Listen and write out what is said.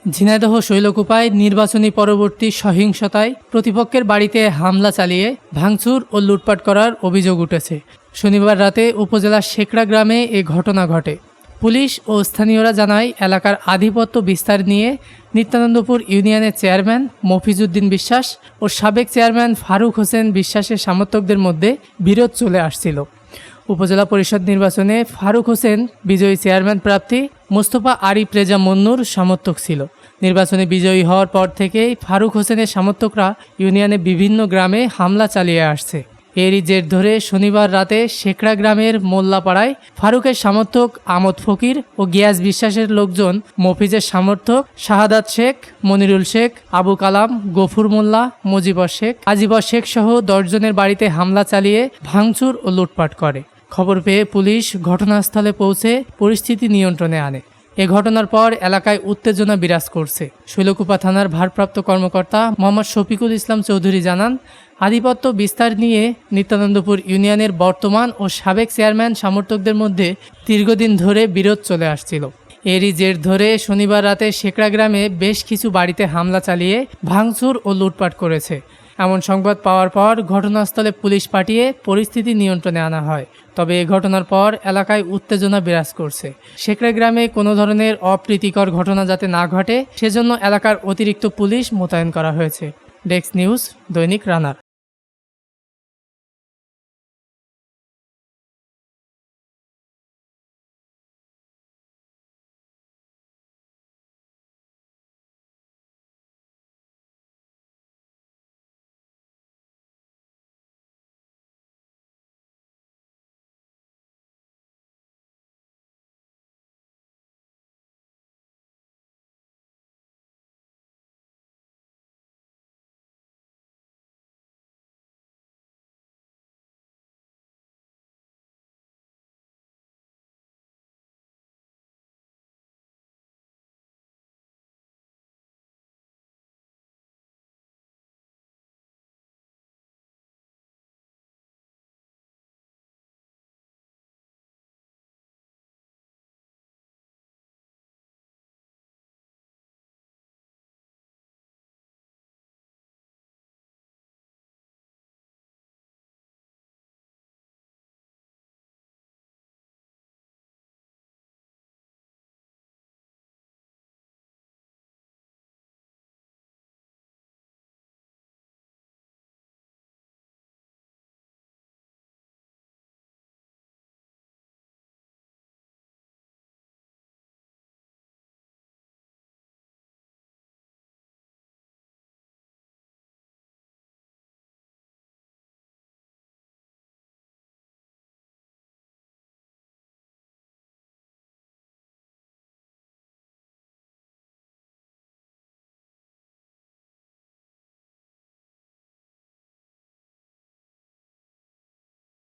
ঝিনাইদহ শৈলকুপায় নির্বাচনী পরবর্তী সহিংসতায় প্রতিপক্ষের বাড়িতে হামলা চালিয়ে ভাঙচুর ও লুটপাট করার অভিযোগ উঠেছে। শনিবার রাতে উপজেলার শেখড়া গ্রামে এ ঘটনা ঘটে। পুলিশ ও স্থানীয়রা জানায়, এলাকার আধিপত্য বিস্তার নিয়ে নিত্যানন্দপুর ইউনিয়নের চেয়ারম্যান মফিজউদ্দিন বিশ্বাস ও সাবেক চেয়ারম্যান ফারুক হোসেন বিশ্বাসের সমর্থকদের মধ্যে বিরোধ চলে আসছিল। উপজেলা পরিষদ নির্বাচনে ফারুক হোসেন বিজয়ী চেয়ারম্যান প্রার্থী মোস্তফা আরিফ রেজা মন্নুর সমর্থক ছিল। নির্বাচনে বিজয়ী হওয়ার পর থেকেই ফারুক হোসেনের সমর্থকরা ইউনিয়নে বিভিন্ন গ্রামে হামলা চালিয়ে আসছে। এরই জের ধরে শনিবার রাতে শেখড়া গ্রামের মোল্লাপাড়ায় ফারুকের সমর্থক আমদ ফকির ও গিয়াস বিশ্বাসের লোকজন মফিজের সমর্থক শাহাদাত শেখ, মনিরুল শেখ, আবু কালাম, গফুর মোল্লা, মুজিবর শেখ, আজিবর শেখ সহ 10 জনের বাড়িতে হামলা চালিয়ে ভাঙচুর ও লুটপাট করে। খবর পেয়ে পুলিশ ঘটনাস্থলে পৌঁছে পরিস্থিতি নিয়ন্ত্রণে আনে। এ ঘটনার পর এলাকায় উত্তেজনা বিরাজ করছে। শৈলকুপা থানার ভারপ্রাপ্ত কর্মকর্তা মোহাম্মদ শফিকুল ইসলাম চৌধুরী জানান, আধিপত্য বিস্তার নিয়ে নিত্যানন্দপুর ইউনিয়নের বর্তমান ও সাবেক চেয়ারম্যান সমর্থকদের মধ্যে দীর্ঘদিন ধরে বিরোধ চলে আসছিল। এরই জের ধরে শনিবার রাতে শেখড়া গ্রামে বেশ কিছু বাড়িতে হামলা চালিয়ে ভাঙচুর ও লুটপাট করেছে। এমন সংবাদ পাওয়ার পর ঘটনাস্থলে পুলিশ পাঠিয়ে পরিস্থিতি নিয়ন্ত্রণে আনা হয়। তবে এ ঘটনার পর এলাকায় উত্তেজনা বিরাজ করছে। শেখড়া গ্রামে কোনো ধরনের অপ্রীতিকর ঘটনা যাতে না ঘটে সেজন্য এলাকার অতিরিক্ত পুলিশ মোতায়েন করা হয়েছে। ডেস্ক নিউজ, দৈনিক রানার।